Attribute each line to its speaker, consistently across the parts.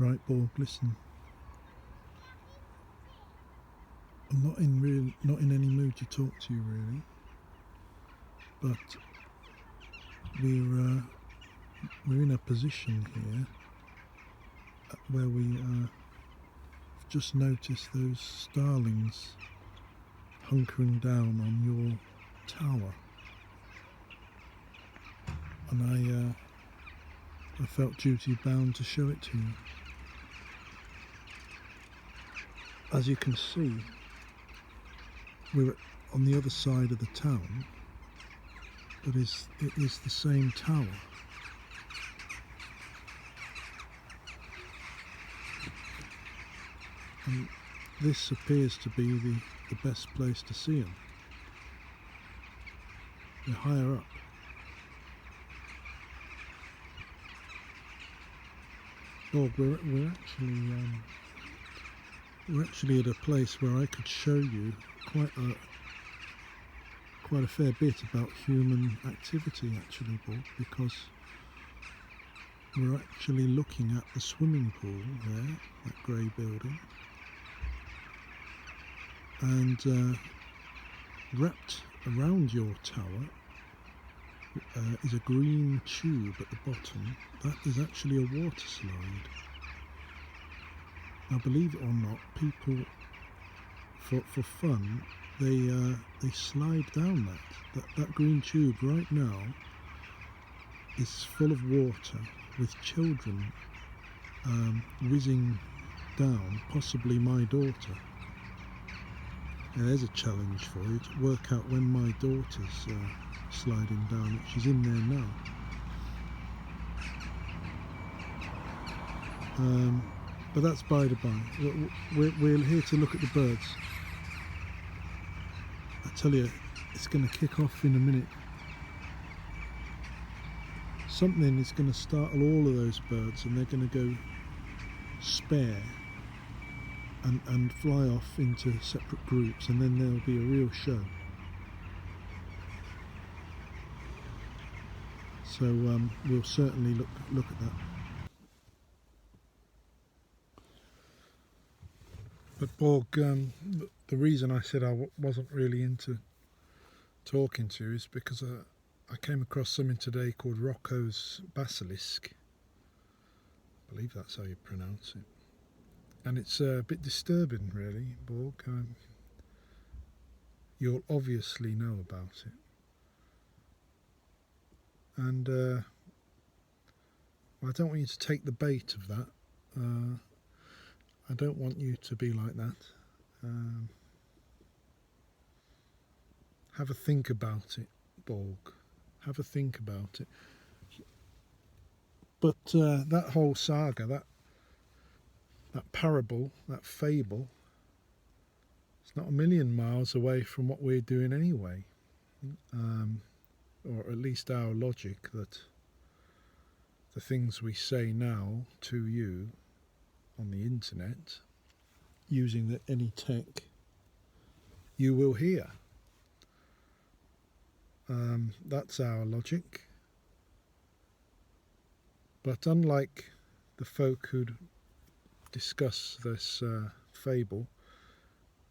Speaker 1: Right, Borg, listen. I'm not in any mood to talk to you really, but we're in a position here where we just noticed those Starlings hunkering down on your tower, and I felt duty bound to show it to you. As you can see, we're on the other side of the town, but it is the same tower. And this appears to be the best place to see them. They're higher up. Borg, we're actually at a place where I could show you quite a fair bit about human activity, actually, Borg, because we're actually looking at the swimming pool there, that grey building, and wrapped around your tower is a green tube at the bottom. That is actually a water slide. Now, believe it or not, people, for fun, they slide down that green tube right now is full of water, with children whizzing down, possibly my daughter. Now, there's a challenge for you, to work out when my daughter's sliding down. She's in there now. But that's by the by. We're here to look at the birds. I tell you, it's going to kick off in a minute. Something is going to startle all of those birds, and they're going to go spare and fly off into separate groups, and then there'll be a real show. So we'll certainly look at that. But Borg, the reason I said I wasn't really into talking to you is because I came across something today called Rocco's basilisk. I believe that's how you pronounce it. And it's a bit disturbing, really, Borg. You'll obviously know about it. And I don't want you to take the bait of that. I don't want you to be like that. Have a think about it, Borg. Have a think about it. But that whole saga, that parable, that fable, it's not a million miles away from what we're doing anyway. Or at least our logic, that the things we say now to you on the internet, using any tech, you will hear. That's our logic. But unlike the folk who discuss this fable,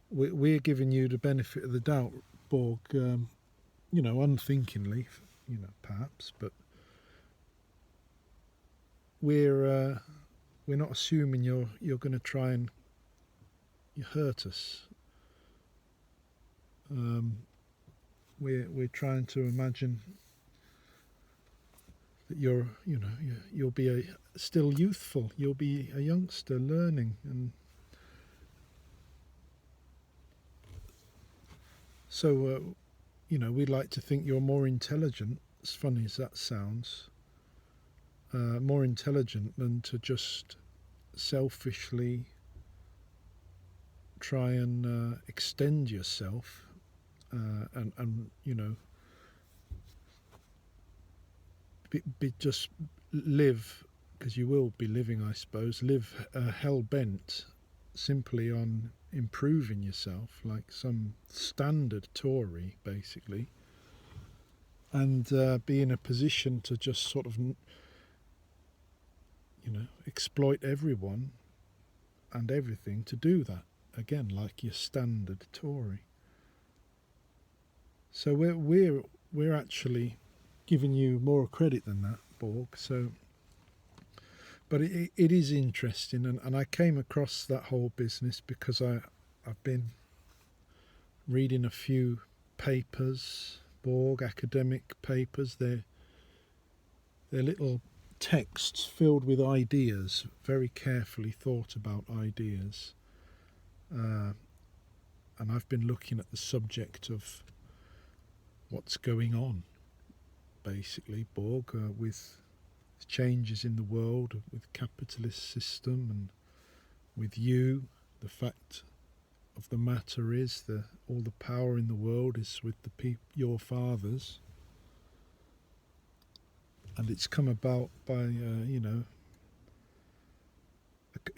Speaker 1: we're giving you the benefit of the doubt, Borg, unthinkingly, perhaps, but we're not assuming you're going to try and hurt us. We're trying to imagine that you'll be still youthful. You'll be a youngster learning, and so we'd like to think you're more intelligent. As funny as that sounds, more intelligent than to just selfishly try and extend yourself and just live, because you will be living, I suppose, live hell-bent simply on improving yourself, like some standard Tory, basically, and be in a position to just sort of exploit everyone and everything to do that. Again, like your standard Tory. So we're actually giving you more credit than that, Borg. So, but it is interesting, and I came across that whole business because I've been reading a few papers, Borg academic papers. They're little texts filled with ideas, very carefully thought about ideas. And I've been looking at the subject of what's going on, basically, Borg, with changes in the world, with capitalist system, and with you. The fact of the matter is that all the power in the world is with your fathers, and it's come about by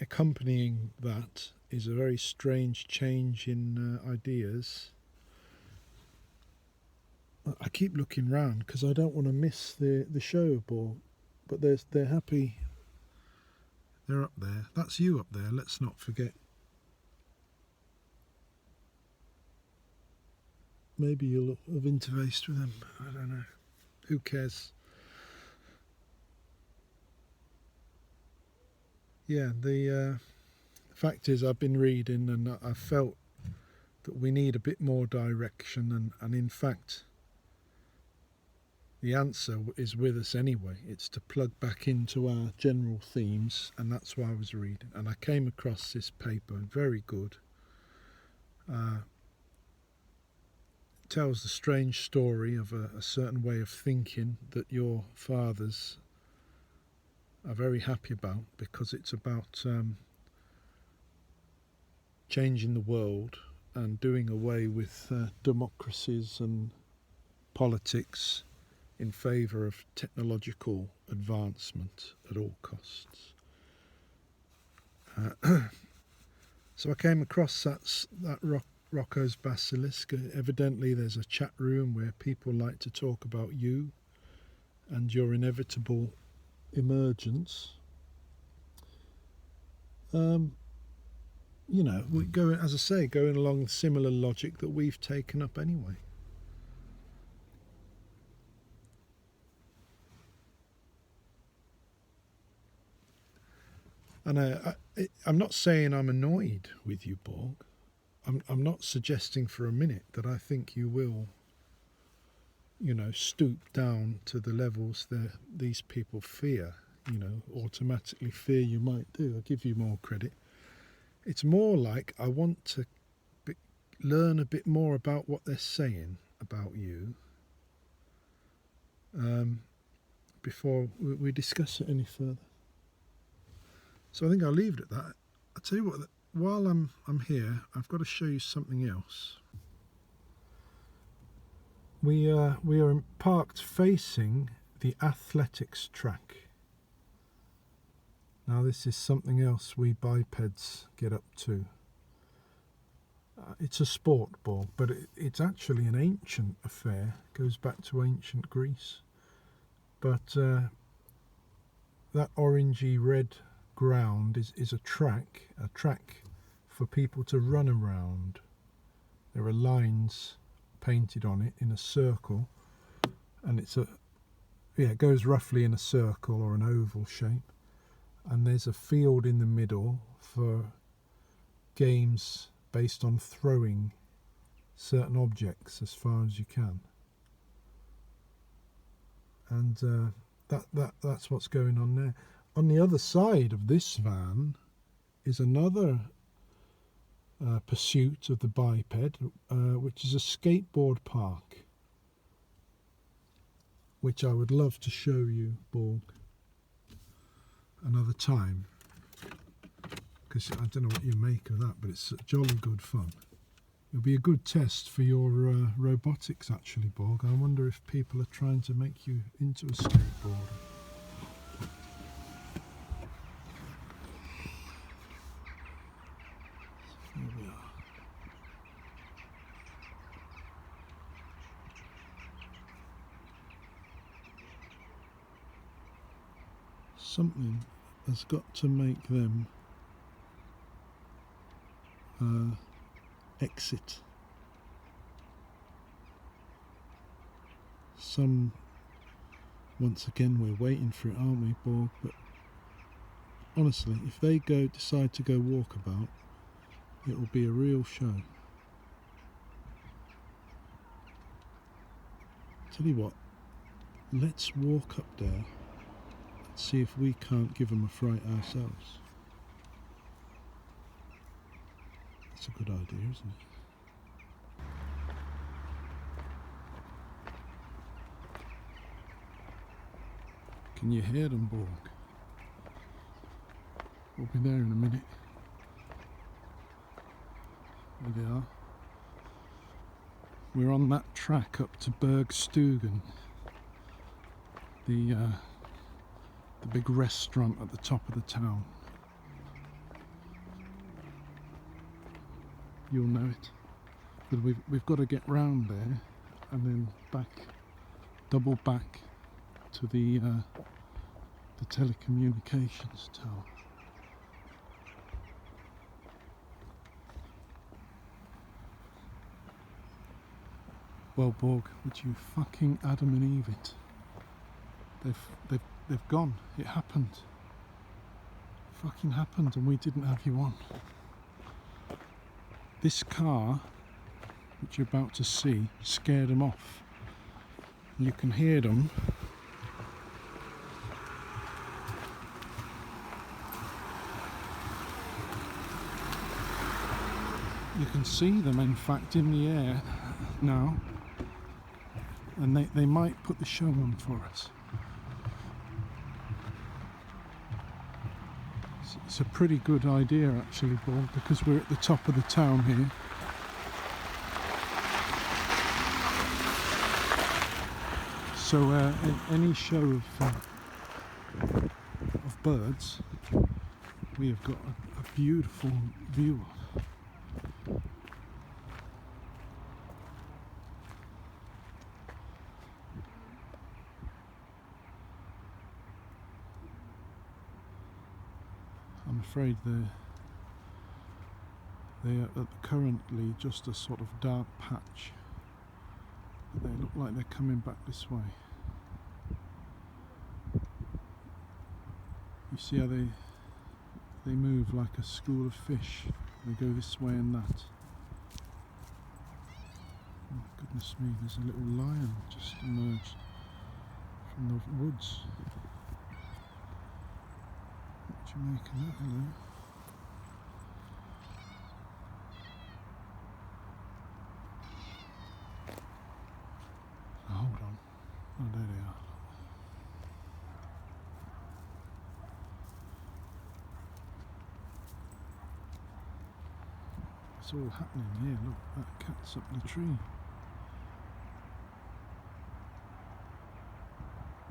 Speaker 1: accompanying that is a very strange change in ideas. I keep looking round because I don't want to miss the show, but they're happy. They're up there. That's you up there. Let's not forget. Maybe you'll have interfaced with them. I don't know. Who cares? Yeah, the fact is I've been reading and I felt that we need a bit more direction, and in fact the answer is with us anyway. It's to plug back into our general themes, and that's why I was reading. And I came across this paper, very good. Tells the strange story of a certain way of thinking that your fathers are very happy about, because it's about changing the world and doing away with democracies and politics in favour of technological advancement at all costs. So I came across that Rocco's Basilisk. Evidently there's a chat room where people like to talk about you and your inevitable emergence. We go, as I say, going along similar logic that we've taken up anyway. And I'm not saying I'm annoyed with you, Borg. I'm not suggesting for a minute that I think you will, stoop down to the levels that these people fear, automatically fear you might do. I'll give you more credit. It's more like I want to learn a bit more about what they're saying about you before we discuss it any further. So I think I'll leave it at that. I'll tell you what, while I'm here, I've got to show you something else. We are parked facing the athletics track. Now this is something else we bipeds get up to. It's a sport ball, but it's actually an ancient affair. It goes back to ancient Greece. But that orangey red ground is a track for people to run around. There are lines painted on it in a circle, and it goes roughly in a circle or an oval shape, and there's a field in the middle for games based on throwing certain objects as far as you can, and that's what's going on there. On the other side of this van is another pursuit of the biped, which is a skateboard park, which I would love to show you, Borg, another time, because I don't know what you make of that, but it's jolly good fun. It'll be a good test for your robotics, actually, Borg. I wonder if people are trying to make you into a skateboarder. Here we are. Something has got to make them exit. Once again, we're waiting for it, aren't we, Borg? But honestly, if they decide to go walkabout, it will be a real show. Tell you what, let's walk up there and see if we can't give them a fright ourselves. That's a good idea, isn't it? Can you hear them, Borg? We'll be there in a minute. There they are. We're on that track up to Bergstugan, the big restaurant at the top of the town. You'll know it. But we've got to get round there and then double back to the telecommunications tower. Well, Borg, would you fucking Adam and Eve it? They've gone. It happened. It fucking happened, and we didn't have you on. This car, which you're about to see, scared them off. You can hear them. You can see them, in fact, in the air now, and they might put the show on for us. It's a pretty good idea, actually, Borg, because we're at the top of the town here. So any show of birds, we have got a beautiful view of. I'm afraid they are currently just a sort of dark patch. They look like they're coming back this way. You see how they move like a school of fish. They go this way and that. Oh, goodness me, there's a little lion just emerged from the woods. What do you make of that? Hello? Oh, hold on. Oh, there they are. It's all happening here. Look, that cat's up the tree.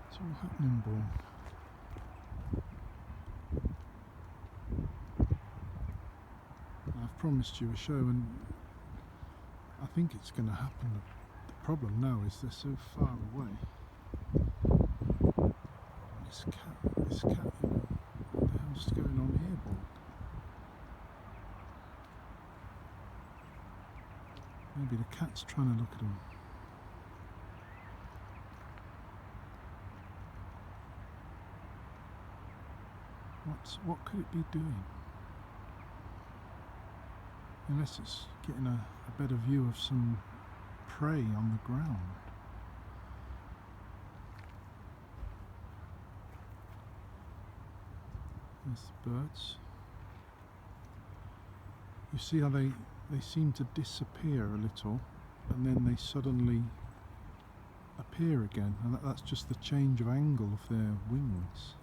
Speaker 1: It's all happening, Borg. I've promised you a show, and I think it's going to happen. The problem now is they're so far away. This cat, you know, what the hell's going on here, Borg? Maybe the cat's trying to look at him. What could it be doing? Unless it's getting a better view of some prey on the ground. There's the birds. You see how they seem to disappear a little, and then they suddenly appear again, and that's just the change of angle of their wings.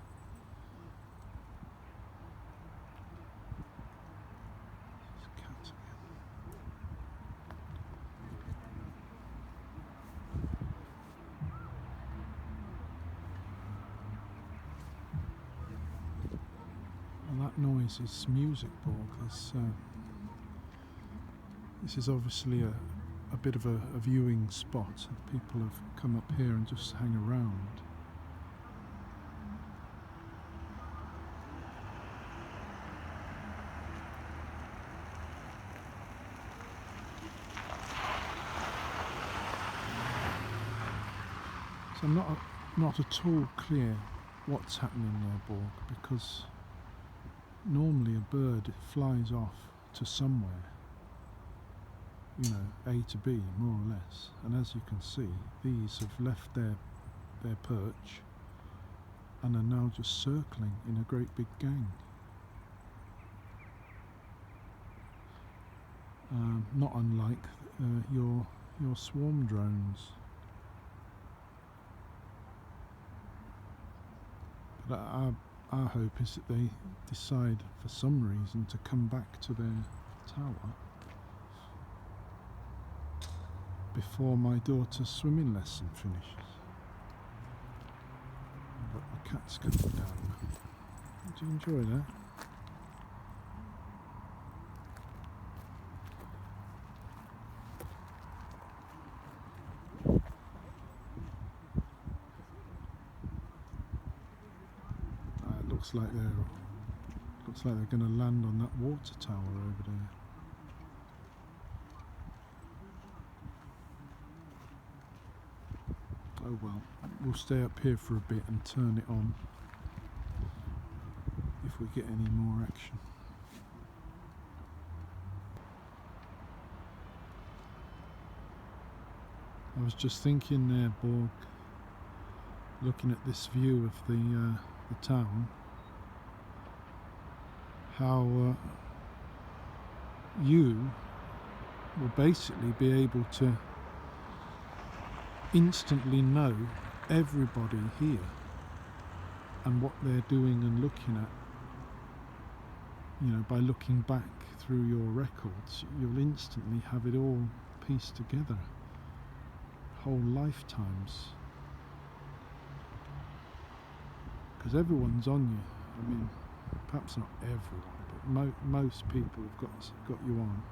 Speaker 1: And that noise is music, Borg. This is obviously a bit of a viewing spot. People have come up here and just hang around. So I'm not at all clear what's happening there, Borg, because normally a bird flies off to somewhere, you know, A to B, more or less. And as you can see, these have left their perch and are now just circling in a great big gang. Not unlike your swarm drones. But our hope is that they decide for some reason to come back to their tower before my daughter's swimming lesson finishes. But my cat's coming down. Do you enjoy that? Looks like they're going to land on that water tower over there. Oh well, we'll stay up here for a bit and turn it on if we get any more action. I was just thinking there, Borg, looking at this view of the town, how you will basically be able to instantly know everybody here and what they're doing and looking at. You know, by looking back through your records, you'll instantly have it all pieced together. Whole lifetimes. Because everyone's on you. I mean, perhaps not everyone, but most people have got you on.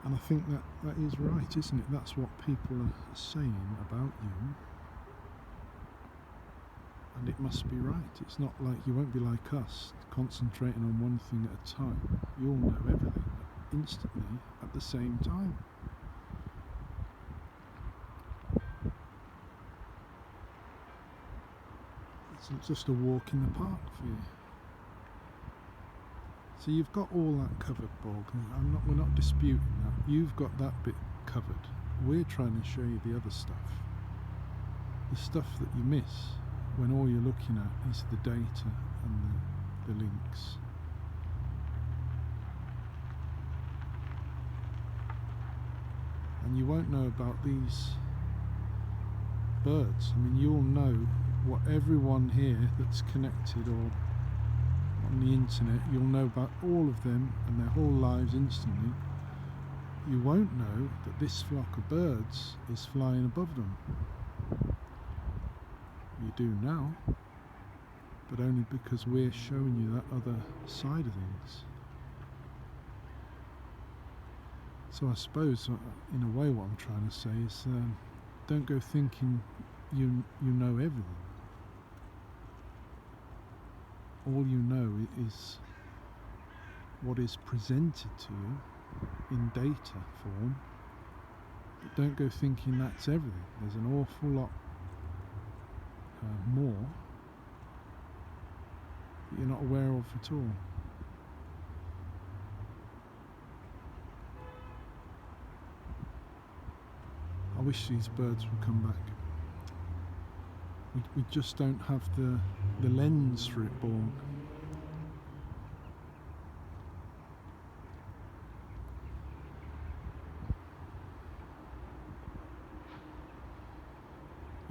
Speaker 1: And I think that is right, isn't it? That's what people are saying about you. And it must be right. It's not like you won't be like us, concentrating on one thing at a time. You'll know everything instantly at the same time. It's just a walk in the park for you. So you've got all that covered, Borg. We're not disputing that. You've got that bit covered. We're trying to show you the other stuff. The stuff that you miss when all you're looking at is the data and the links. And you won't know about these birds. I mean, you'll know what everyone here that's connected or on the internet, you'll know about all of them and their whole lives instantly. You won't know that this flock of birds is flying above them. You do now, but only because we're showing you that other side of things. So I suppose, in a way, what I'm trying to say is, don't go thinking you know everything. All you know is what is presented to you in data form. But don't go thinking that's everything. There's an awful lot more that you're not aware of at all. I wish these birds would come back. We just don't have the lens for it, Borg.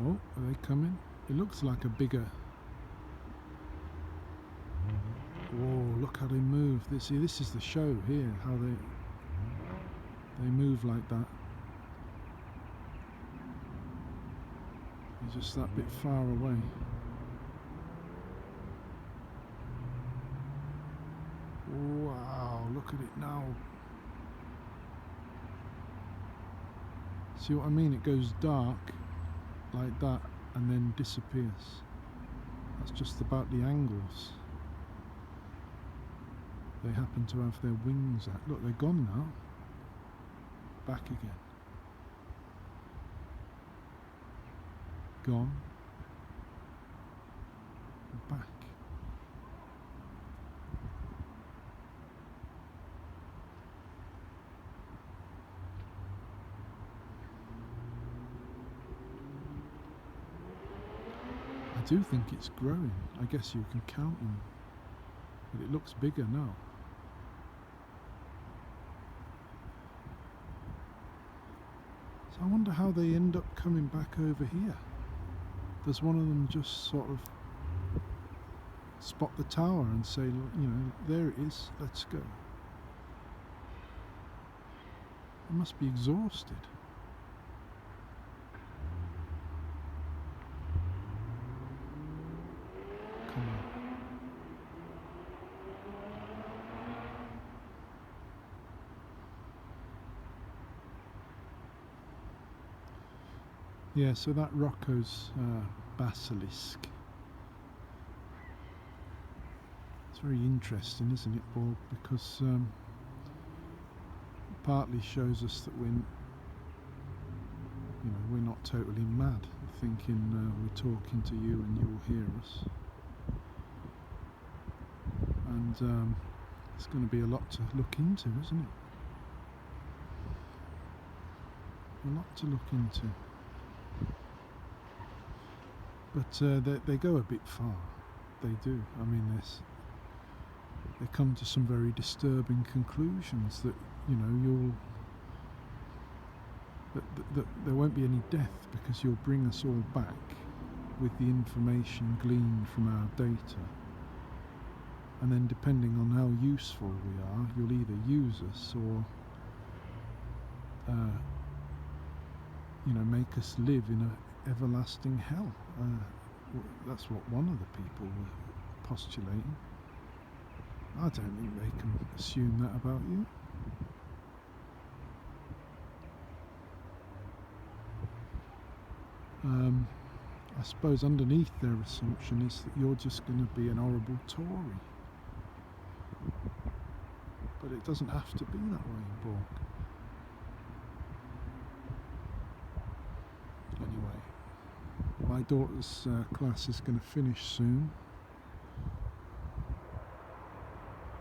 Speaker 1: Oh, are they coming? It looks like a bigger... Whoa, look how they move. See, this is the show here, how they move like that. They're just that bit far away. Wow, look at it now. See what I mean? It goes dark like that and then disappears. That's just about the angles they happen to have their wings at. Look, they're gone now. Back again. gone. Back. I do think it's growing. I guess you can count them, but it looks bigger now. So I wonder how they end up coming back over here. Does one of them just sort of spot the tower and say, you know, there it is, let's go? They must be exhausted. Come on. Yeah, so that Rocco's basilisk. It's very interesting, isn't it, Borg? Because it partly shows us that we're not totally mad, thinking we're talking to you and you'll hear us. And it's going to be a lot to look into, isn't it? A lot to look into. But they go a bit far. They do. I mean, they come to some very disturbing conclusions that, you know, that there won't be any death because you'll bring us all back with the information gleaned from our data. And then depending on how useful we are, you'll either use us or make us live in an everlasting hell. That's what one of the people were postulating. I don't think they can assume that about you. I suppose underneath their assumption is that you're just going to be an horrible Tory. But it doesn't have to be that way, Borg. Anyway, my daughter's class is going to finish soon.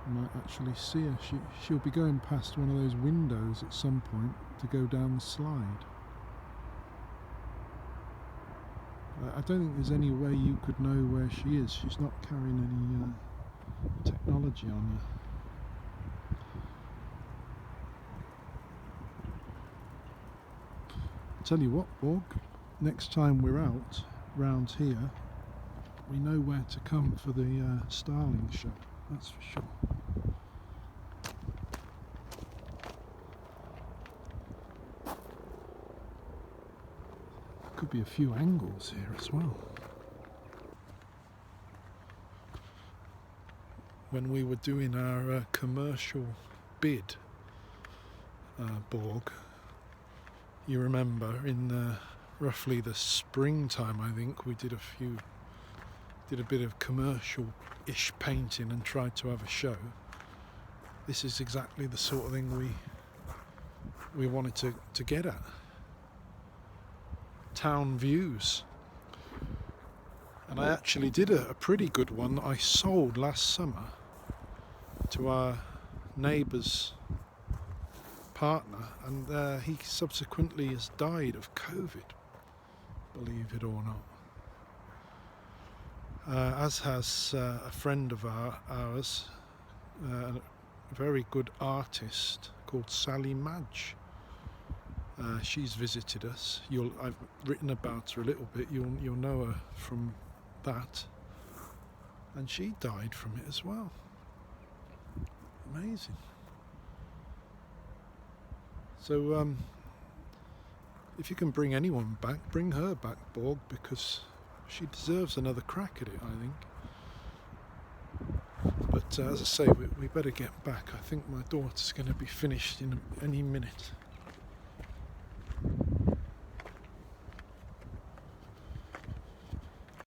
Speaker 1: I might actually see her. She'll be going past one of those windows at some point to go down the slide. I don't think there's any way you could know where she is. She's not carrying any technology on her. Tell you what, Borg, next time we're out round here, we know where to come for the Starlings show, that's for sure. Could be a few angles here as well. When we were doing our commercial bid, Borg, you remember in roughly the springtime, I think, we did a bit of commercial-ish painting and tried to have a show. This is exactly the sort of thing we wanted to get at. Town views. And I actually did a pretty good one that I sold last summer to our neighbour's partner, and he subsequently has died of COVID, believe it or not. As has a friend of ours, a very good artist called Sally Madge. She's visited us. I've written about her a little bit. You'll know her from that, and she died from it as well. Amazing. So if you can bring anyone back, bring her back, Borg, because she deserves another crack at it, I think. But as I say, we better get back. I think my daughter's going to be finished in any minute.